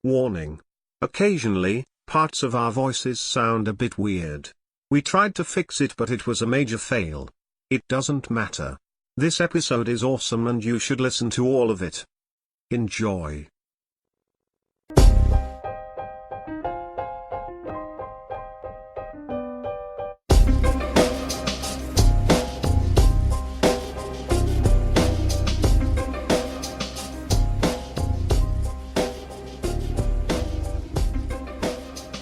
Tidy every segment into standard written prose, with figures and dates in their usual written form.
Warning. Occasionally, parts of our voices sound a bit weird. We tried to fix it, but it was a major fail. It doesn't matter. This episode is awesome and you should listen to all of it. Enjoy.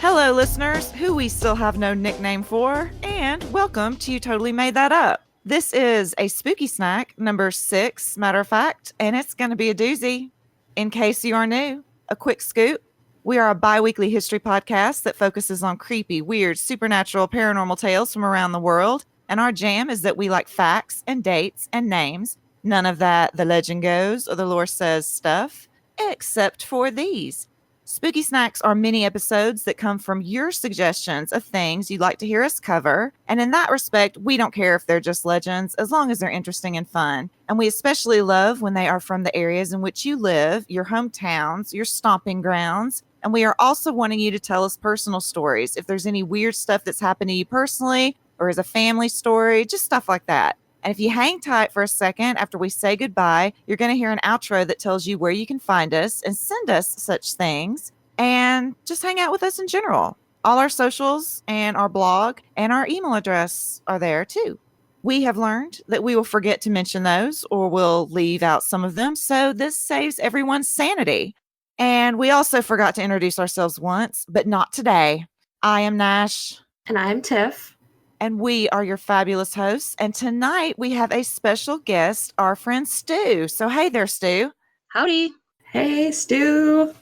Hello, listeners, who we still have no nickname for, and welcome to You Totally Made That Up. This is a spooky snack, number 6, matter of fact, and it's going to be a doozy. In case you are new, a quick scoop. We are a bi-weekly history podcast that focuses on creepy, weird, supernatural, paranormal tales from around the world, and our jam is that we like facts and dates and names. None of that the legend goes or the lore says stuff, except for these. Spooky Snacks are mini episodes that come from your suggestions of things you'd like to hear us cover. And in that respect, we don't care if they're just legends, as long as they're interesting and fun. And we especially love when they are from the areas in which you live, your hometowns, your stomping grounds. And we are also wanting you to tell us personal stories. If there's any weird stuff that's happened to you personally, or as a family story, just stuff like that. And if you hang tight for a second after we say goodbye, you're going to hear an outro that tells you where you can find us and send us such things, and just hang out with us in general. All our socials and our blog and our email address are there too. We have learned that we will forget to mention those or we'll leave out some of them, so this saves everyone's sanity. And we also forgot to introduce ourselves once, but not today. I am Nash. And I'm Tiff. And we are your fabulous hosts. And tonight we have a special guest, our friend Stu. So hey there, Stu. Howdy. Hey, Stu.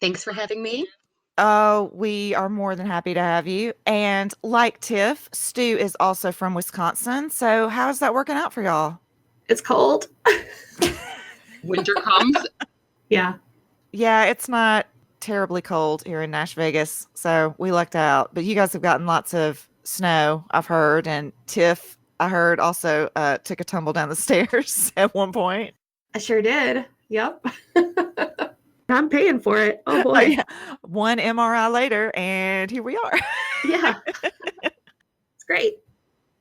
Thanks for having me. Oh, we are more than happy to have you. And like Tiff, Stu is also from Wisconsin. So how's that working out for y'all? It's cold. Winter comes. Yeah. Yeah, it's not terribly cold here in Nash Vegas. So we lucked out. But you guys have gotten lots of snow, I've heard, and Tiff, I heard, also took a tumble down the stairs at one point. I sure did. Yep. I'm paying for it. Oh boy. Yeah. One MRI later, and here we are. Yeah. It's great.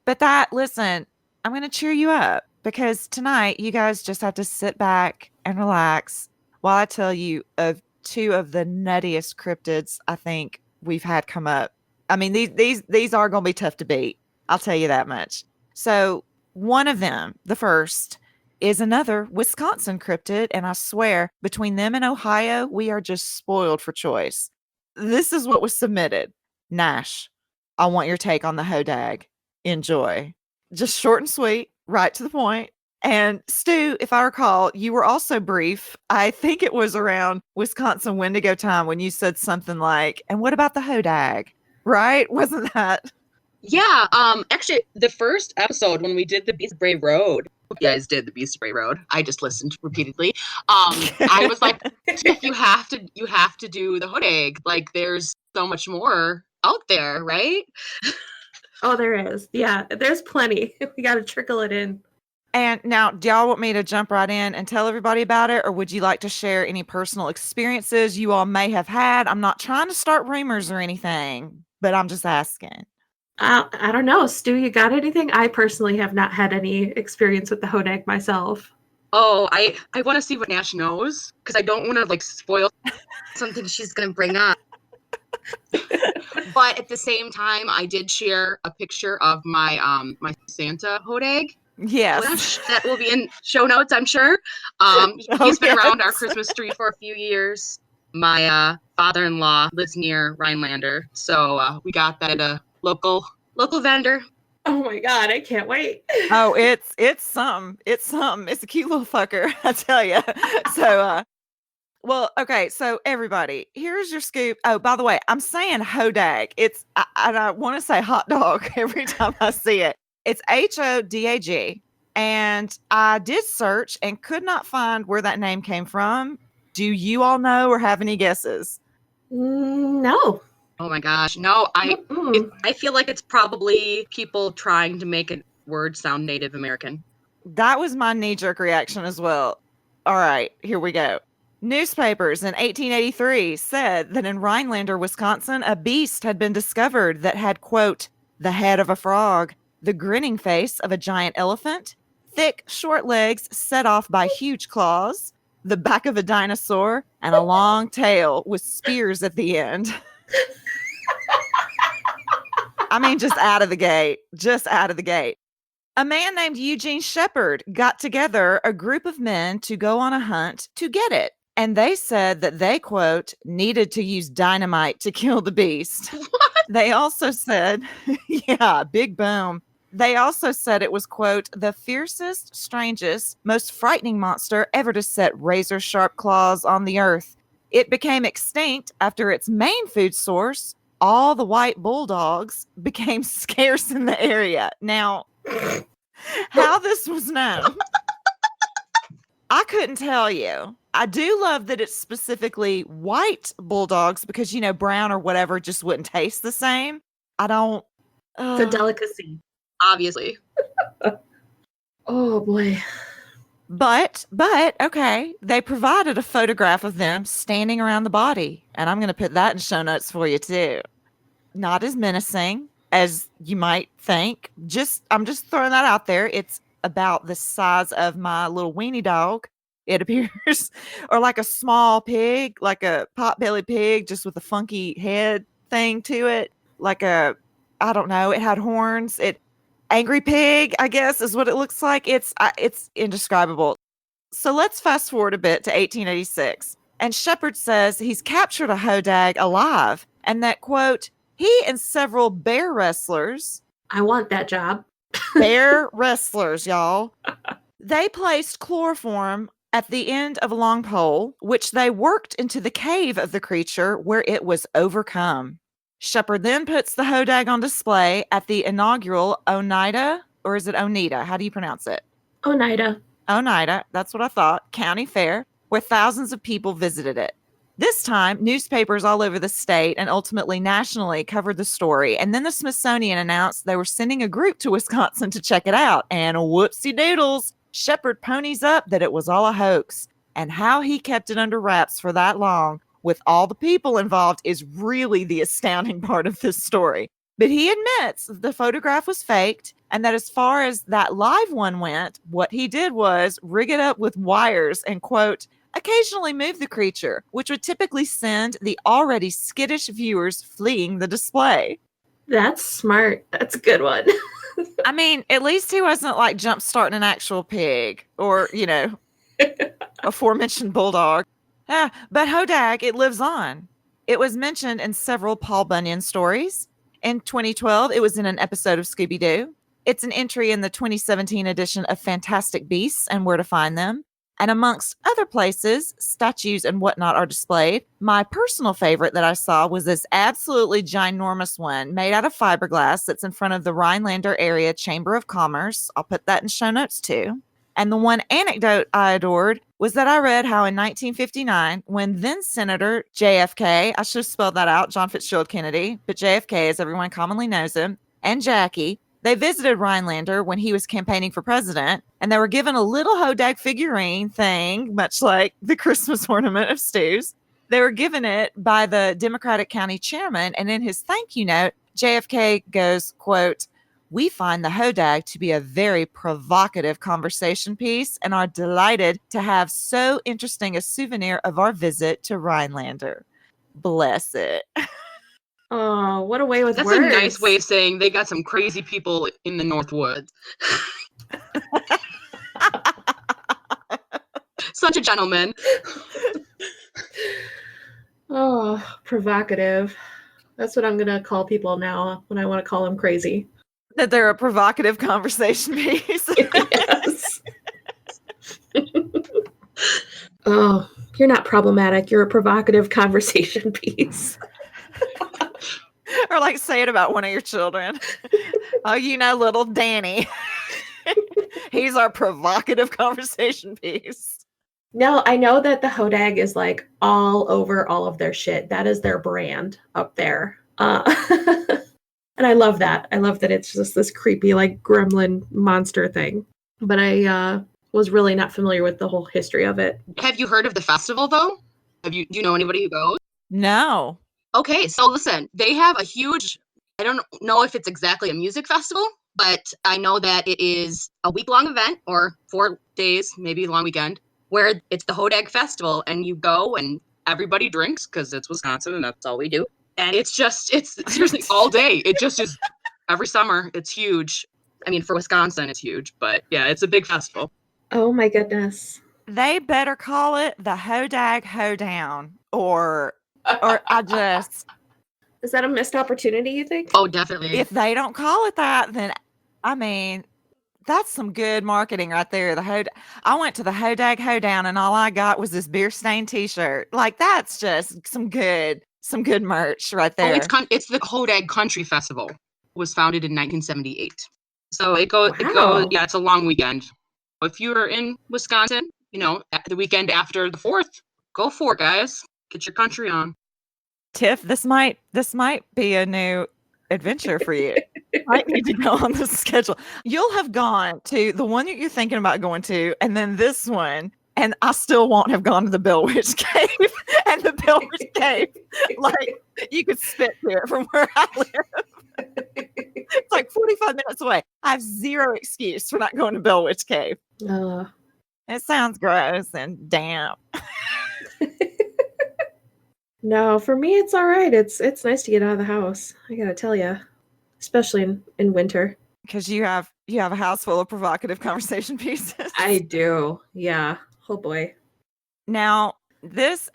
But listen, I'm going to cheer you up because tonight you guys just have to sit back and relax while I tell you of two of the nuttiest cryptids I think we've had come up. I mean, these are going to be tough to beat. I'll tell you that much. So one of them, the first, is another Wisconsin cryptid. And I swear, between them and Ohio, we are just spoiled for choice. This is what was submitted. Nash, I want your take on the hodag. Enjoy. Just short and sweet, right to the point. And Stu, if I recall, you were also brief. I think it was around Wisconsin Wendigo time when you said something like, and what about the hodag? Right? Wasn't that? Yeah. Actually, the first episode when we did the Beast of Bray Road, you guys did the Beast of Bray Road. I just listened repeatedly. I was like, Tiff, you have to do the hodag. Like, there's so much more out there, right? Oh, there is. Yeah, there's plenty. We got to trickle it in. And now, do y'all want me to jump right in and tell everybody about it? Or would you like to share any personal experiences you all may have had? I'm not trying to start rumors or anything, but I'm just asking. I don't know. Stu, you got anything? I personally have not had any experience with the hodag myself. Oh, I want to see what Nash knows because I don't want to like spoil something she's going to bring up. But at the same time, I did share a picture of my my Santa hodag. Yes. That will be in show notes, I'm sure. He's been around our Christmas tree for a few years. My father-in-law lives near Rhinelander, so we got that at a local vendor. Oh my God, I can't wait. Oh, it's something. It's something. It's a cute little fucker, I tell you. So, well, okay. So everybody, here's your scoop. Oh, by the way, I'm saying hodag. I want to say hot dog every time I see it. It's HODAG. And I did search and could not find where that name came from. Do you all know or have any guesses? No. Oh my gosh. No, I feel like it's probably people trying to make a word sound Native American. That was my knee-jerk reaction as well. All right, here we go. Newspapers in 1883 said that in Rhinelander, Wisconsin, a beast had been discovered that had, quote, the head of a frog, the grinning face of a giant elephant, thick, short legs set off by huge claws, the back of a dinosaur, and a long tail with spears at the end. I mean, just out of the gate. Just out of the gate. A man named Eugene Shepard got together a group of men to go on a hunt to get it. And they said that they, quote, needed to use dynamite to kill the beast. What? They also said, yeah, big boom. They also said it was, quote, the fiercest, strangest, most frightening monster ever to set razor-sharp claws on the earth. It became extinct after its main food source, all the white bulldogs, became scarce in the area. Now, how this was known, I couldn't tell you. I do love that it's specifically white bulldogs because, brown or whatever just wouldn't taste the same. I don't. It's a delicacy. Obviously. Oh, boy. But, okay, they provided a photograph of them standing around the body. And I'm going to put that in show notes for you, too. Not as menacing as you might think. I'm just throwing that out there. It's about the size of my little weenie dog, it appears, or like a small pig, like a pot-bellied pig, just with a funky head thing to it. I don't know, it had horns. Angry pig, I guess, is what it looks like. It's indescribable. So let's fast forward a bit to 1886. And Shepard says he's captured a hodag alive and that, quote, he and several bear wrestlers. I want that job. Bear wrestlers, y'all. They placed chloroform at the end of a long pole, which they worked into the cave of the creature where it was overcome. Shepard then puts the hodag on display at the inaugural Oneida, or is it Oneida? How do you pronounce it? Oneida. Oneida, that's what I thought. County fair, where thousands of people visited it. This time, newspapers all over the state and ultimately nationally covered the story. And then the Smithsonian announced they were sending a group to Wisconsin to check it out. And whoopsie doodles, Shepard ponies up that it was all a hoax. And how he kept it under wraps for that long with all the people involved is really the astounding part of this story. But he admits the photograph was faked and that as far as that live one went, what he did was rig it up with wires and, quote, occasionally move the creature, which would typically send the already skittish viewers fleeing the display. That's smart. That's a good one. I mean, at least he wasn't like jump starting an actual pig or, aforementioned bulldog. But hodag, it lives on. It was mentioned in several Paul Bunyan stories. In 2012, it was in an episode of Scooby-Doo. It's an entry in the 2017 edition of Fantastic Beasts and Where to Find Them. And amongst other places, statues and whatnot are displayed. My personal favorite that I saw was this absolutely ginormous one made out of fiberglass that's in front of the Rhinelander Area Chamber of Commerce. I'll put that in show notes too. And the one anecdote I adored was that I read how in 1959, when then Senator JFK, I should have spelled that out, John Fitzgerald Kennedy, but JFK, as everyone commonly knows him, and Jackie, they visited Rhinelander when he was campaigning for president, and they were given a little hodag figurine thing, much like the Christmas ornament of Stu's. They were given it by the Democratic County chairman, and in his thank you note, JFK goes, quote, we find the hodag to be a very provocative conversation piece and are delighted to have so interesting a souvenir of our visit to Rhinelander. Bless it. Oh, what a way with That's words. a nice way of saying they got some crazy people in the North Woods. Such a gentleman. Oh, provocative. That's what I'm going to call people now when I want to call them crazy. That they're a provocative conversation piece. Yes. Oh, you're not problematic. You're a provocative conversation piece. Or like say it about one of your children. Oh, little Danny. He's our provocative conversation piece. No, I know that the hodag is like all over all of their shit. That is their brand up there. And I love that. I love that it's just this creepy, like gremlin monster thing. But I was really not familiar with the whole history of it. Have you heard of the festival, though? Do you know anybody who goes? No. Okay, so listen, they have a huge, I don't know if it's exactly a music festival, but I know that it is a week-long event or 4 days, maybe a long weekend, where it's the Hodag Festival, and you go and everybody drinks because it's Wisconsin and that's all we do. And it's seriously all day. It just is every summer. It's huge. I mean, for Wisconsin, it's huge, but yeah, it's a big festival. Oh my goodness. They better call it the Hodag Hoedown, or I just, Is that a missed opportunity, you think? Oh, definitely. if they don't call it that, then I mean, that's some good marketing right there. I went to the Hodag Hoedown and all I got was this beer stained t-shirt. Like, that's just some good merch right there. It's the Hodag Country Festival. It was founded in 1978. So it Wow. goes, yeah, it's a long weekend. If you're in Wisconsin, the weekend after the 4th, go for it, guys. Get your country on. Tiff, this might be a new adventure for you. Might need to go on the schedule. You'll have gone to the one that you're thinking about going to, and then this one, and I still won't have gone to the Bell Witch Cave. And the Bell Witch Cave, like, you could spit to it from where I live. It's like 45 minutes away. I have zero excuse for not going to Bell Witch Cave. It sounds gross and damp. No, for me it's all right. It's nice to get out of the house. I gotta tell you, especially in winter. Because you have a house full of provocative conversation pieces. I do. Yeah. Oh boy. Now, this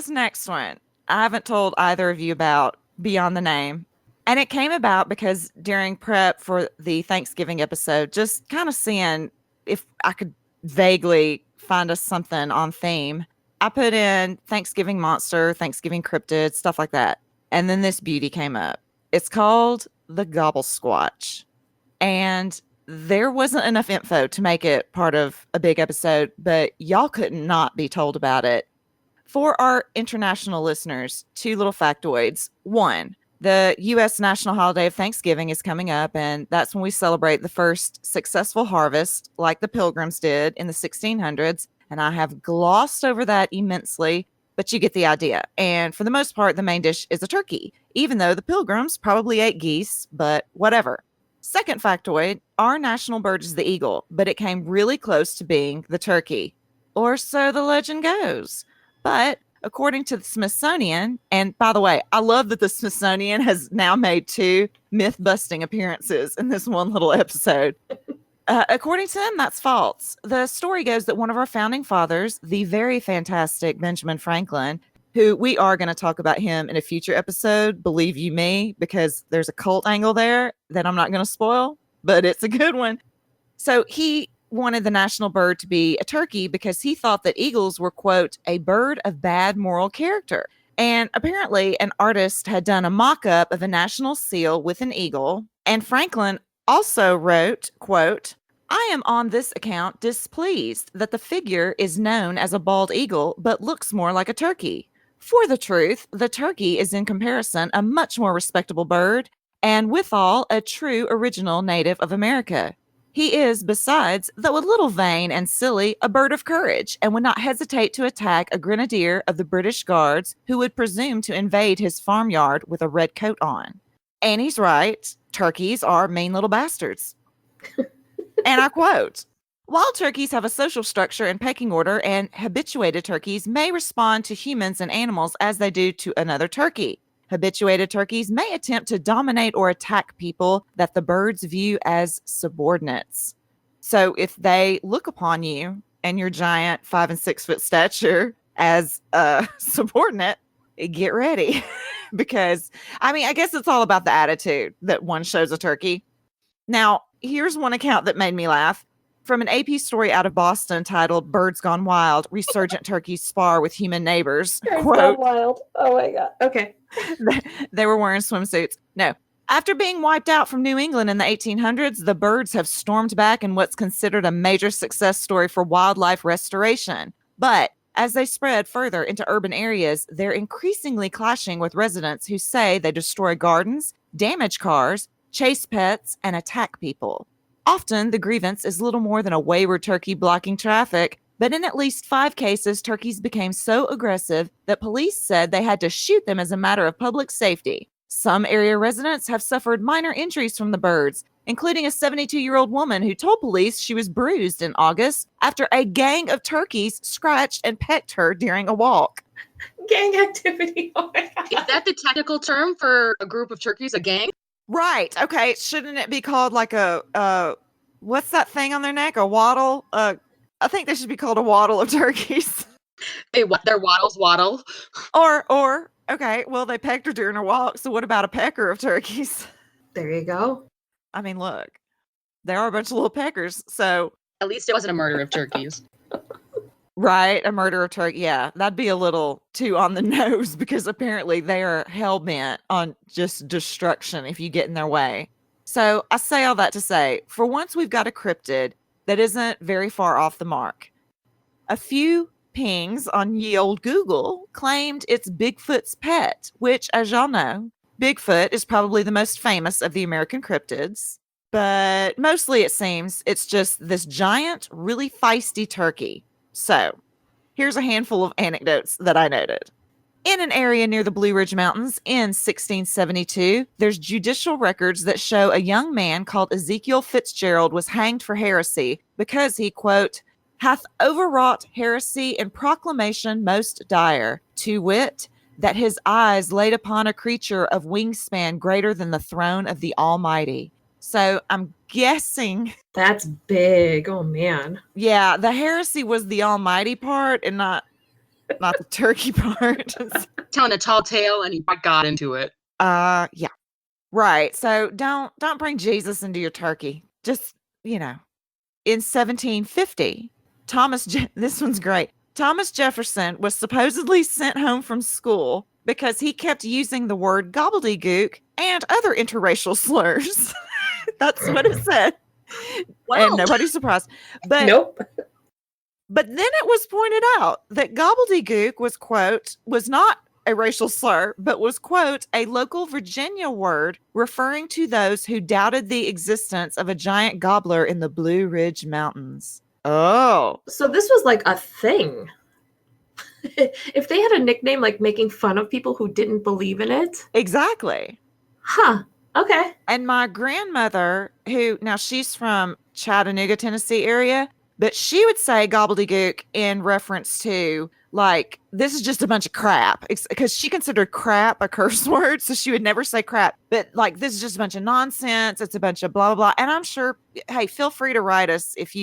next one, I haven't told either of you about beyond the name. And it came about because during prep for the Thanksgiving episode, just kind of seeing if I could vaguely find us something on theme, I put in Thanksgiving monster, Thanksgiving cryptid, stuff like that. And then this beauty came up. It's called the Gobble Squatch. And there wasn't enough info to make it part of a big episode, but y'all could not be told about it. For our international listeners, 2 little factoids. 1, the U.S. national holiday of Thanksgiving is coming up, and that's when we celebrate the first successful harvest, like the Pilgrims did in the 1600s. And I have glossed over that immensely, but you get the idea. And for the most part, the main dish is a turkey, even though the Pilgrims probably ate geese, but whatever. Second factoid, our national bird is the eagle, but it came really close to being the turkey. Or so the legend goes. But according to the Smithsonian, and by the way, I love that the Smithsonian has now made 2 myth-busting appearances in this one little episode. According to them, that's false. The story goes that one of our founding fathers, the very fantastic Benjamin Franklin, who we are going to talk about him in a future episode, believe you me, because there's a cult angle there that I'm not going to spoil, but it's a good one. So he wanted the national bird to be a turkey because he thought that eagles were, quote, a bird of bad moral character. And apparently an artist had done a mock-up of a national seal with an eagle, and Franklin also wrote, quote, I am on this account displeased that the figure is known as a bald eagle, but looks more like a turkey. For the truth, the turkey is in comparison a much more respectable bird, and withal a true original native of America. He is, besides, though a little vain and silly, a bird of courage, and would not hesitate to attack a grenadier of the British Guards who would presume to invade his farmyard with a red coat on. And he's right. Turkeys are mean little bastards. And I quote, wild turkeys have a social structure and pecking order, and habituated turkeys may respond to humans and animals as they do to another turkey. Habituated turkeys may attempt to dominate or attack people that the birds view as subordinates. So if they look upon you and your giant 5 and 6 foot stature as a subordinate, get ready. Because, I mean, I guess it's all about the attitude that one shows a turkey. Now, here's one account that made me laugh. From an AP story out of Boston titled Birds Gone Wild, Resurgent Turkeys Spar with Human Neighbors. Birds Quote, Gone Wild. Oh my God. Okay. They were wearing swimsuits. No. After being wiped out from New England in the 1800s, the birds have stormed back in what's considered a major success story for wildlife restoration. But as they spread further into urban areas, they're increasingly clashing with residents who say they destroy gardens, damage cars, chase pets, and attack people. Often, the grievance is little more than a wayward turkey blocking traffic, But in at least 5 cases, turkeys became so aggressive that police said they had to shoot them as a matter of public safety. Some area residents have suffered minor injuries from the birds, including a 72-year-old woman who told police she was bruised in August after a gang of turkeys scratched and pecked her during a walk. Gang activity. Oh my God. Is that the technical term for a group of turkeys, a gang? Right. Okay. Shouldn't it be called like a what's that thing on their neck? A waddle? I think they should be called a waddle of turkeys. Their waddles waddle. Or okay, well they pecked her during her walk, so what about a pecker of turkeys? There you go. I mean, look, there are a bunch of little peckers, so At least it wasn't a murder of turkeys. right, a murder of turkey. Yeah, that'd be a little too on the nose because apparently they are hell bent on just destruction if you get in their way. So I say all that to say, for once we've got a cryptid that isn't very far off the mark. A few pings on ye old Google claimed it's Bigfoot's pet, which, as y'all know, Bigfoot is probably the most famous of the American cryptids. But mostly it seems it's just this giant, really feisty turkey. So, here's a handful of anecdotes that I noted. In an area near the Blue Ridge Mountains in 1672, there's judicial records that show a young man called Ezekiel Fitzgerald was hanged for heresy because he, quote, hath overwrought heresy and proclamation most dire, to wit, that his eyes laid upon a creature of wingspan greater than the throne of the Almighty. So I'm guessing. That's big. Oh man. Yeah, the heresy was the almighty part and not the turkey part. Telling a tall tale and he got into it. Yeah. Right. So don't bring Jesus into your turkey. Just, in 1750, this one's great. Thomas Jefferson was supposedly sent home from school because he kept using the word gobbledygook and other interracial slurs. That's what it said. Wow. And nobody's surprised. But Nope. But then it was pointed out that gobbledygook was not a racial slur, but was, quote, a local Virginia word referring to those who doubted the existence of a giant gobbler in the Blue Ridge Mountains. Oh. So this was like a thing. If they had a nickname like making fun of people who didn't believe in it. Exactly. Huh. Okay. And my grandmother, now she's from Chattanooga, Tennessee area, but she would say gobbledygook in reference to, like, this is just a bunch of crap. Because she considered crap a curse word, so she would never say crap. But, like, this is just a bunch of nonsense. It's a bunch of blah, blah, blah. And I'm sure, hey, feel free to write us if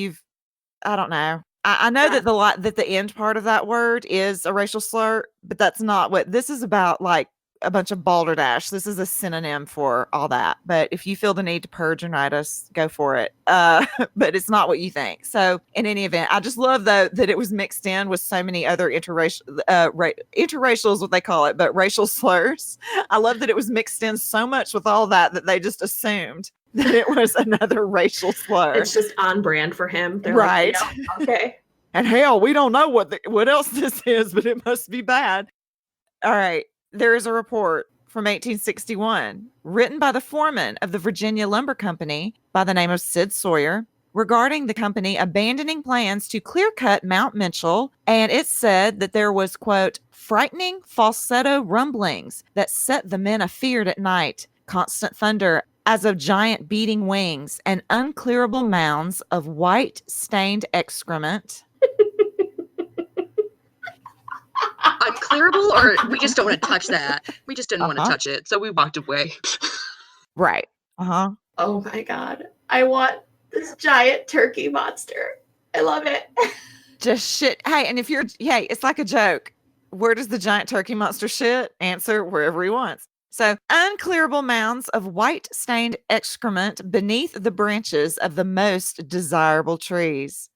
I don't know. I know that the end part of that word is a racial slur, but that's not what this is about, like, a bunch of balderdash. This is a synonym for all that. But if you feel the need to purge and write us, go for it. But it's not what you think. So in any event, I just love though that it was mixed in with so many other interracial is what they call it, but racial slurs. I love that it was mixed in so much with all that they just assumed that it was another racial slur. It's just on brand for him. They're right. Like, yeah, okay. And hell, we don't know what else this is, but it must be bad. All right. There is a report from 1861 written by the foreman of the Virginia Lumber Company by the name of Sid Sawyer regarding the company abandoning plans to clear-cut Mount Mitchell, and it said that there was, quote, frightening falsetto rumblings that set the men afeared at night, constant thunder as of giant beating wings, and unclearable mounds of white stained excrement. Unclearable, or we just don't want to touch that. We just didn't want to touch it, so we walked away. Right. Uh-huh. Oh my God. I want this giant turkey monster. I love it. Just shit. Hey, and it's like a joke. Where does the giant turkey monster shit? Answer, wherever he wants. So, unclearable mounds of white stained excrement beneath the branches of the most desirable trees.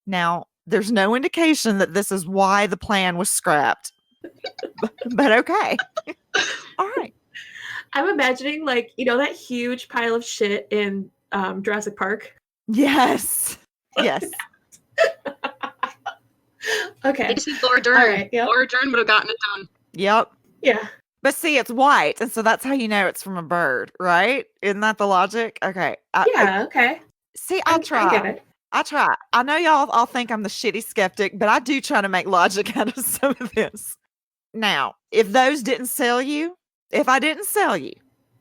Now, there's no indication that this is why the plan was scrapped. but okay. All right. I'm imagining, like, that huge pile of shit in Jurassic Park. Yes. Yes. Okay. They just need Laura Dern. Right, yep. Laura Dern would have gotten it done. Yep. Yeah. But see, it's white, and so that's how you know it's from a bird, right? Isn't that the logic? Okay. Okay. See, I'll try. I get it. I try. I know y'all all think I'm the shitty skeptic, but I do try to make logic out of some of this. Now, if those didn't sell you, if I didn't sell you,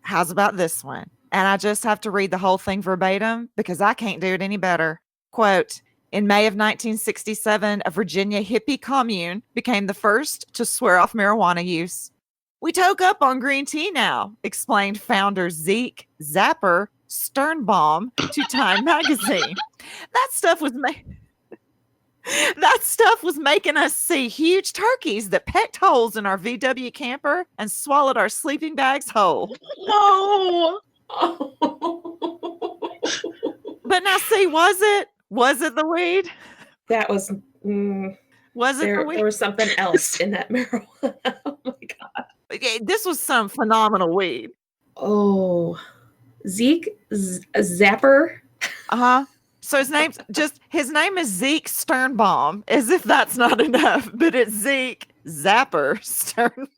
how's about this one? And I just have to read the whole thing verbatim because I can't do it any better. Quote, in May of 1967, a Virginia hippie commune became the first to swear off marijuana use. We toke up on green tea now, explained founder Zeke Zapper Sternbaum to Time magazine. That stuff was making us see huge turkeys that pecked holes in our VW camper and swallowed our sleeping bags whole. No. But now see, was it the weed? That was Was it the weed? there was something else in that marijuana. Oh my god. This was some phenomenal weed. Oh, Zeke Zapper. Uh-huh. So his name is Zeke Sternbaum, as if that's not enough, but it's Zeke Zapper Sternbaum.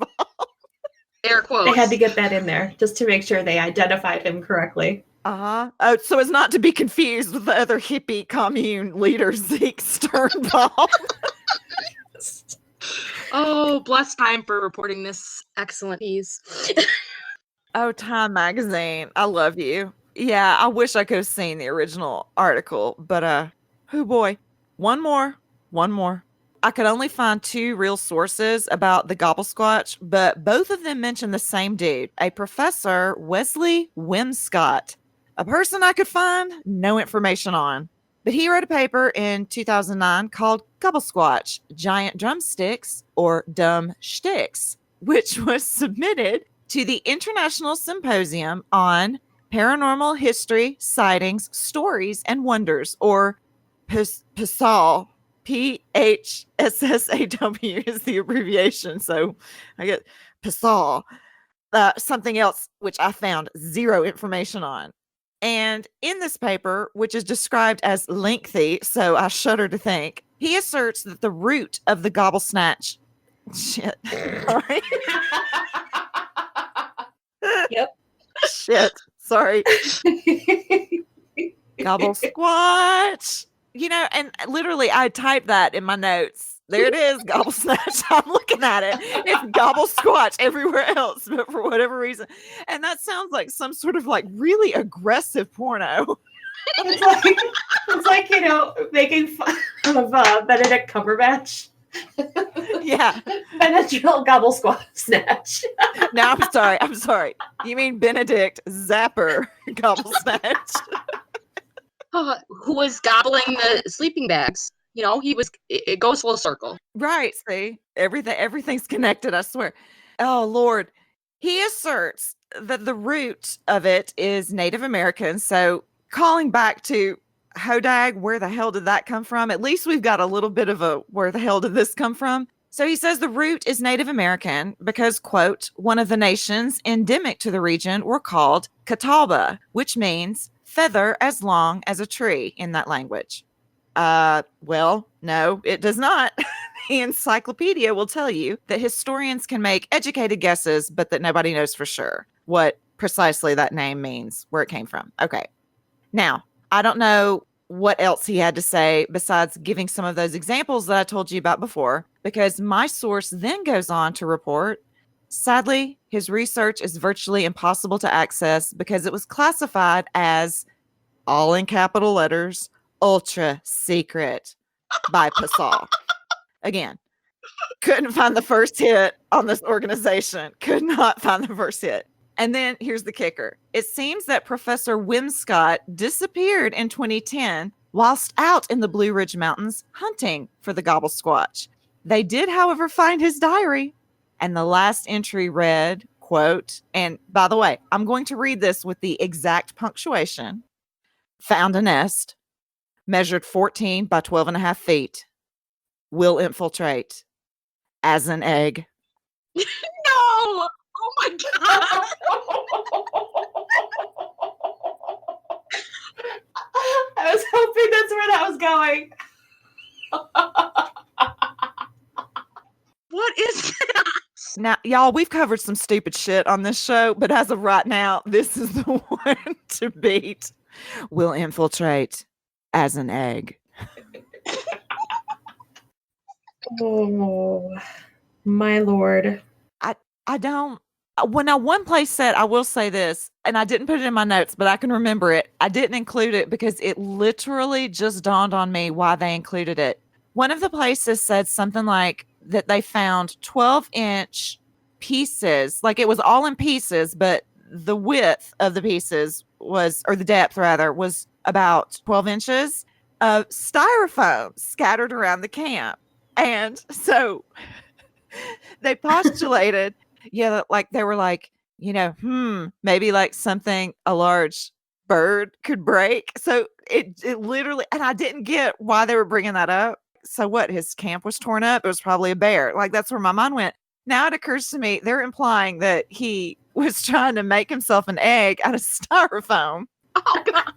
Air quotes. They had to get that in there just to make sure they identified him correctly. Uh-huh. Oh, so as not to be confused with the other hippie commune leader, Zeke Sternbaum. Oh, blessed time for reporting this excellent piece. Oh, Time magazine. I love you. Yeah, I wish I could have seen the original article, but oh boy. One more. I could only find 2 real sources about the gobble squatch, but both of them mention the same dude, a Professor Wesley Wimscott, a person I could find no information on. But he wrote a paper in 2009 called Gobble Squatch, Giant Drumsticks, or Dumb Shticks, which was submitted to the International Symposium on Paranormal History, Sightings, Stories, and Wonders, or PSSAW. PHSSAW is the abbreviation. So I get PSSAW. Something else which I found zero information on. And in this paper, which is described as lengthy, so I shudder to think, he asserts that the root of the gobble snatch. Shit. Sorry. Yep. Shit. Sorry. Gobble squatch. You know, and literally I typed that in my notes. There it is, gobble snatch. I'm looking at it. It's gobble squatch everywhere else, but for whatever reason. And that sounds like some sort of like really aggressive porno. It's like you know, making fun of Benedict Cumberbatch. Yeah. Benadryl gobble squat snatch. No, I'm sorry. You mean Benedict Zapper gobble snatch? Who was gobbling the sleeping bags? You know, it goes full circle. Right. See, everything's connected, I swear. Oh, Lord. He asserts that the root of it is Native American. So calling back to Hodag, where the hell did that come from? At least we've got a little bit of a where the hell did this come from? So he says the root is Native American because, quote, one of the nations endemic to the region were called Catawba, which means feather as long as a tree in that language. Well, no, it does not. The encyclopedia will tell you that historians can make educated guesses, but that nobody knows for sure what precisely that name means, where it came from. Okay. Now, I don't know what else he had to say besides giving some of those examples that I told you about before, because my source then goes on to report, sadly, his research is virtually impossible to access because it was classified as, all in capital letters, ultra secret by PSSAW. Again, couldn't find the first hit on this organization. Could not find the first hit. And then here's the kicker. It seems that Professor Wimscott disappeared in 2010 whilst out in the Blue Ridge Mountains hunting for the gobble squatch. They did, however, find his diary. And the last entry read, quote, and by the way, I'm going to read this with the exact punctuation. Found a nest, measured 14 by 12 and a half feet. Will infiltrate as an egg. No! Oh my god! I was hoping that's where that was going. What is that? Now, y'all, we've covered some stupid shit on this show, but as of right now, this is the one to beat. Will infiltrate as an egg. Oh, my lord. I don't. When one place said, I will say this, and I didn't put it in my notes, but I can remember it. I didn't include it because it literally just dawned on me why they included it. One of the places said something like that they found 12-inch pieces, like it was all in pieces, but the width of the pieces was, or the depth rather, was about 12 inches of styrofoam scattered around the camp. And so they postulated, yeah, like they were like, maybe like something a large bird could break. So it literally, and I didn't get why they were bringing that up. So what? His camp was torn up. It was probably a bear. Like that's where my mind went. Now it occurs to me they're implying that he was trying to make himself an egg out of styrofoam. Oh God.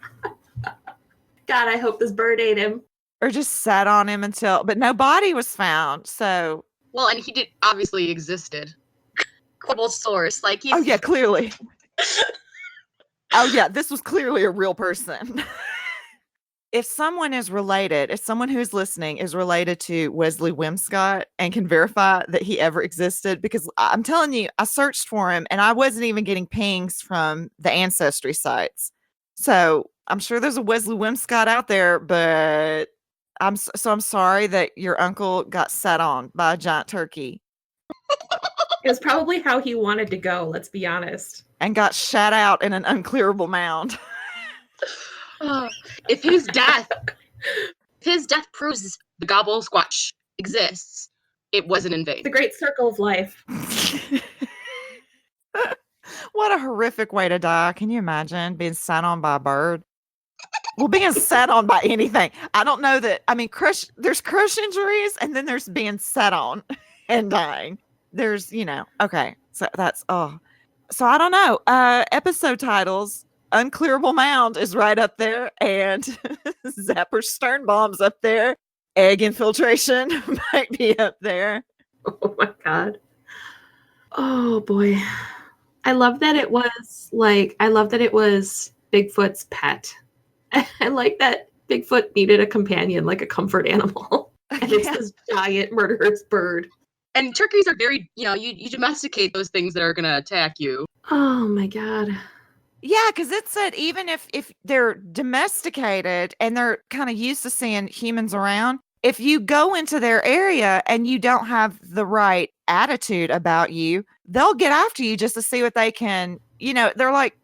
God, I hope this bird ate him. Or just sat on him but no body was found. So. Well, and he did obviously existed. Credible source, like he's. Oh yeah, clearly. Oh yeah, this was clearly a real person. If someone who's listening is related to Wesley Wimscott and can verify that he ever existed, because I'm telling you, I searched for him and I wasn't even getting pings from the ancestry sites. So I'm sure there's a Wesley Wimscott out there, but I'm sorry that your uncle got sat on by a giant turkey. It was probably how he wanted to go, let's be honest. And got shat out in an unclearable mound. If his death proves the gobble squatch exists, it wasn't in vain. The great circle of life. What a horrific way to die. Can you imagine being sat on by a bird? Well, being sat on by anything. I don't know that. I mean, there's crush injuries and then there's being sat on and dying. There's, okay. So that's, so I don't know. Episode titles, Unclearable Mound is right up there, and Zapper Stern Bomb's up there. Egg infiltration might be up there. Oh my God. Oh boy. I love that it was Bigfoot's pet. I like that Bigfoot needed a companion, like a comfort animal. And it's this giant murderous bird. And turkeys are very, you domesticate those things that are going to attack you. Oh my God. Yeah, because it said even if they're domesticated and they're kind of used to seeing humans around, if you go into their area and you don't have the right attitude about you, they'll get after you just to see what they can, they're like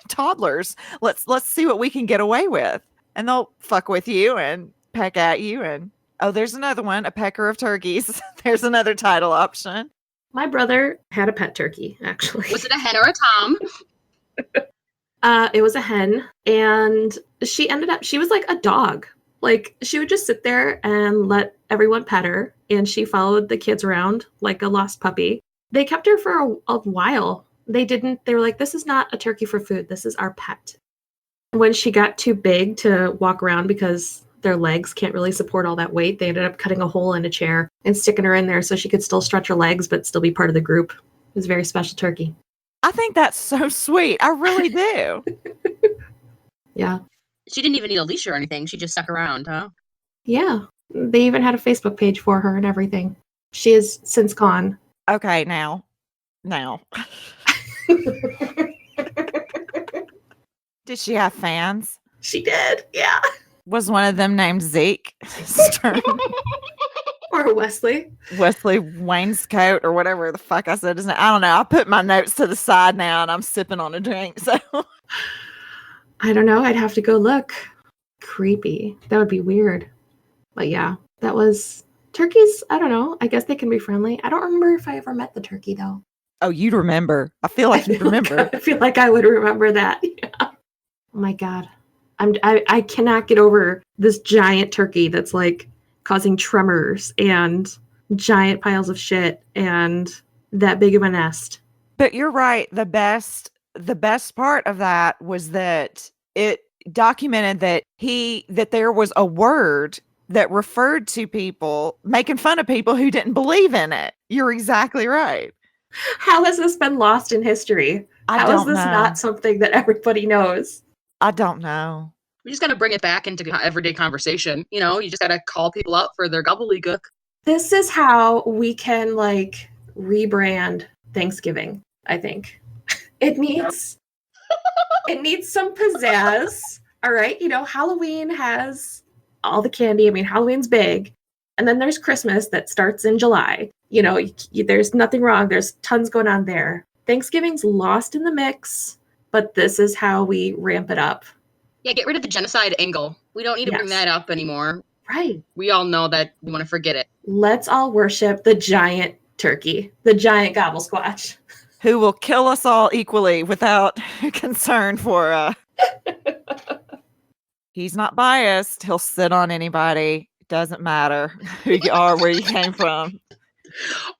toddlers. Let's see what we can get away with. And they'll fuck with you and peck at you. And there's another one, a pecker of turkeys. There's another title option. My brother had a pet turkey, actually. Was it a hen or a tom? It was a hen, and she was like a dog. Like, she would just sit there and let everyone pet her, and she followed the kids around like a lost puppy. They kept her for a while. They were like, this is not a turkey for food. This is our pet. When she got too big to walk around because their legs can't really support all that weight, they ended up cutting a hole in a chair and sticking her in there so she could still stretch her legs but still be part of the group. It was a very special turkey. I think that's so sweet. I really do. Yeah. She didn't even need a leash or anything. She just stuck around, huh? Yeah. They even had a Facebook page for her and everything. She has since gone. Okay, now. Did she have fans? She did, yeah. Was one of them named Zeke Stern? Or Wesley Wainscoat or whatever the fuck I said his name. I don't know. I put my notes to the side now and I'm sipping on a drink. So I don't know. I'd have to go look. Creepy. That would be weird. But yeah, that was turkeys. I don't know. I guess they can be friendly. I don't remember if I ever met the turkey though. Oh, you'd remember. I feel like you'd remember. I feel like I would remember that. Yeah. Oh my God. I cannot get over this giant turkey that's like causing tremors and giant piles of shit and that big of a nest. But you're right. The best part of that was that it documented that there was a word that referred to people making fun of people who didn't believe in it. You're exactly right. How has this been lost in history? How is this not something that everybody knows? I don't know. We just got to bring it back into everyday conversation. You know, you just got to call people out for their gobbledygook. This is how we can like rebrand Thanksgiving, I think. It needs some pizzazz. All right. You know, Halloween has all the candy. I mean, Halloween's big. And then there's Christmas that starts in July. You know, there's nothing wrong. There's tons going on there. Thanksgiving's lost in the mix, but this is how we ramp it up. Yeah, get rid of the genocide angle. We don't need to bring that up anymore. Right. We all know that we want to forget it. Let's all worship the giant turkey, the giant gobble squatch. Who will kill us all equally without concern for he's not biased. He'll sit on anybody. Doesn't matter who you are, where you came from.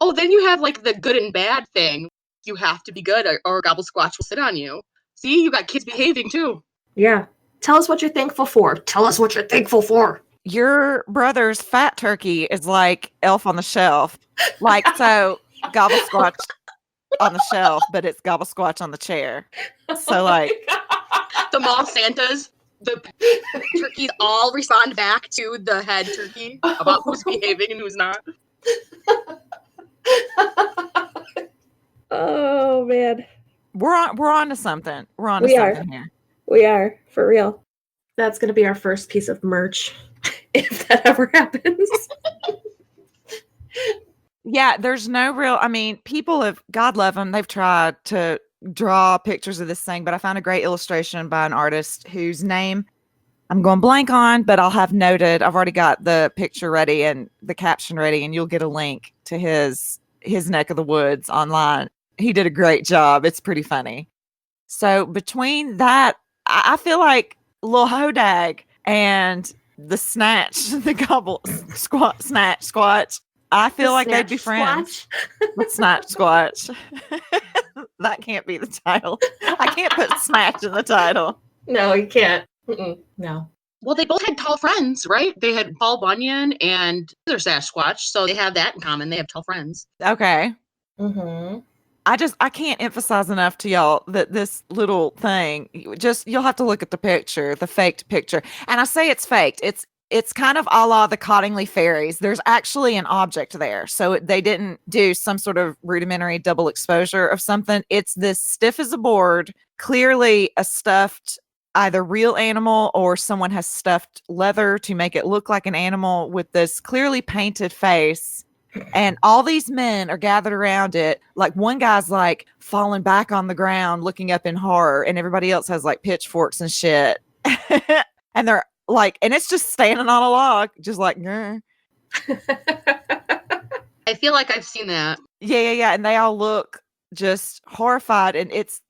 Oh, then you have like the good and bad thing. You have to be good or gobble squatch will sit on you. See, you got kids behaving too. Yeah. Tell us what you're thankful for. Tell us what you're thankful for. Your brother's fat turkey is like Elf on the Shelf. Like, so gobble squatch on the shelf, but it's gobble squatch on the chair. So like the mall Santas, the turkeys all respond back to the head turkey about who's behaving and who's not. Oh man. We're on to something. We're on to something here. We are, for real. That's gonna be our first piece of merch if that ever happens. Yeah, there's no real, I mean, people have, God love them, they've tried to draw pictures of this thing, but I found a great illustration by an artist whose name I'm going blank on, but I'll have noted. I've already got the picture ready and the caption ready, and you'll get a link to his neck of the woods online. He did a great job. It's pretty funny. So between that, I feel like Lil Hodag and the Snatch, the gobble squat, Snatch Squatch, I feel like they'd be friends. With Snatch Squatch. That can't be the title. I can't put Snatch in the title. No, you can't. No. Well, they both had tall friends, right? They had Paul Bunyan and their Sasquatch, so they have that in common. They have tall friends. Okay. Mm-hmm. I can't emphasize enough to y'all that this little thing, you'll have to look at the picture, the faked picture. And I say it's faked. It's kind of a la the Cottingley fairies. There's actually an object there. So they didn't do some sort of rudimentary double exposure of something. It's this stiff as a board, clearly a stuffed either real animal or someone has stuffed leather to make it look like an animal with this clearly painted face. And all these men are gathered around it. Like one guy's like falling back on the ground looking up in horror, and everybody else has like pitchforks and shit. And they're like, and it's just standing on a log, just like, grr. I feel like I've seen that. Yeah. And they all look just horrified. And it's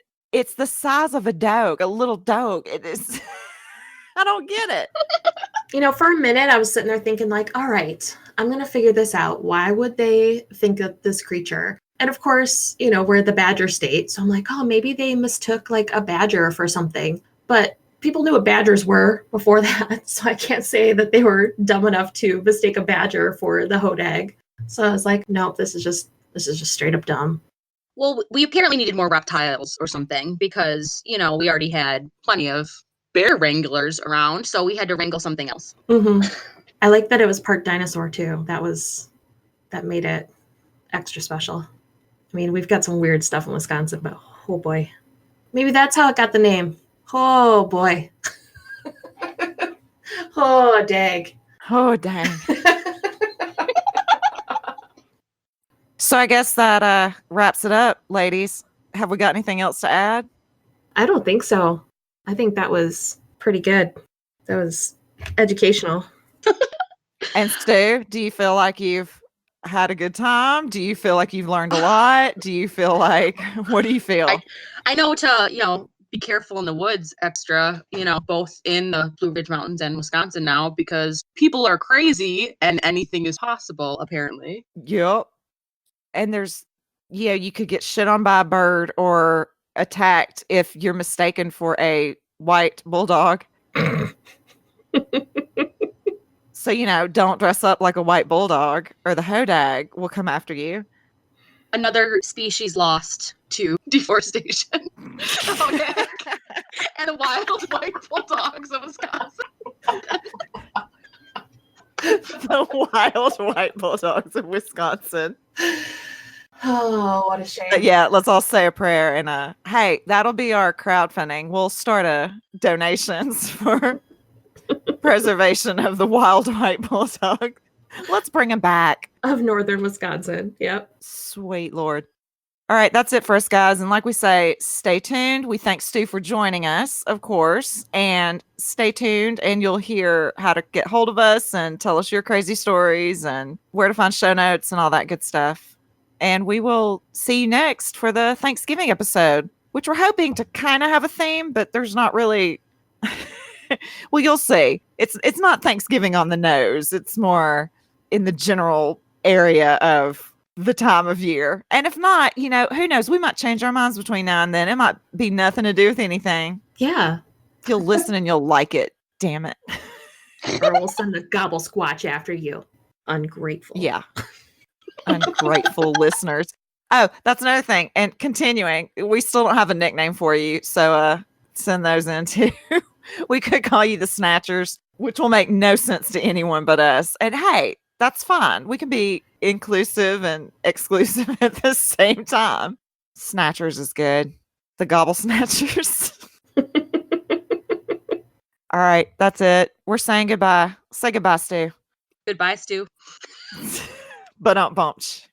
the size of a dog, a little dog. It is. I don't get it. You know, for a minute, I was sitting there thinking like, all right, I'm going to figure this out. Why would they think of this creature? And of course, you know, we're the badger state. So I'm like, oh, maybe they mistook like a badger for something. But people knew what badgers were before that. So I can't say that they were dumb enough to mistake a badger for the hodag. So I was like, nope, this is just straight up dumb. Well, we apparently needed more reptiles or something because, you know, we already had plenty of bear wranglers around. So we had to wrangle something else. Mm-hmm. I like that it was part dinosaur too. That made it extra special. I mean, we've got some weird stuff in Wisconsin, but oh boy. Maybe that's how it got the name. Oh boy. Oh dag. Oh dang. So I guess that wraps it up, ladies. Have we got anything else to add? I don't think so. I think that was pretty good. That was educational. And Stu, do you feel like you've had a good time? Do you feel like you've learned a lot? Do you feel like, what do you feel? I know to, you know, be careful in the woods extra, you know, both in the Blue Ridge Mountains and Wisconsin now, because people are crazy and anything is possible, apparently. Yep. And you could get shit on by a bird or attacked if you're mistaken for a white bulldog. So, you know, don't dress up like a white bulldog or the hodag will come after you. Another species lost to deforestation. Okay. And the wild white bulldogs of Wisconsin. The wild white bulldogs of Wisconsin. Oh, what a shame. But yeah, let's all say a prayer and hey, that'll be our crowdfunding. We'll start a donations for preservation of the wild white bulldog. Let's bring him back. Of northern Wisconsin. Yep. Sweet Lord. All right, that's it for us, guys. And like we say, stay tuned. We thank Stu for joining us, of course. And stay tuned, and you'll hear how to get hold of us and tell us your crazy stories and where to find show notes and all that good stuff. And we will see you next for the Thanksgiving episode, which we're hoping to kind of have a theme, but there's not really. Well, you'll see. It's not Thanksgiving on the nose. It's more in the general area of the time of year. And if not, who knows? We might change our minds between now and then. It might be nothing to do with anything. Yeah. You'll listen and you'll like it. Damn it. Or we'll send the gobble squatch after you. Ungrateful. Yeah. Ungrateful listeners. Oh, that's another thing. And continuing, we still don't have a nickname for you. So send those in too. We could call you the Snatchers, which will make no sense to anyone but us. And hey, that's fine. We can be inclusive and exclusive at the same time. Snatchers is good. The Gobble Snatchers. All right, that's it. We're saying goodbye. Say goodbye, Stu. Goodbye, Stu. But don't bunch.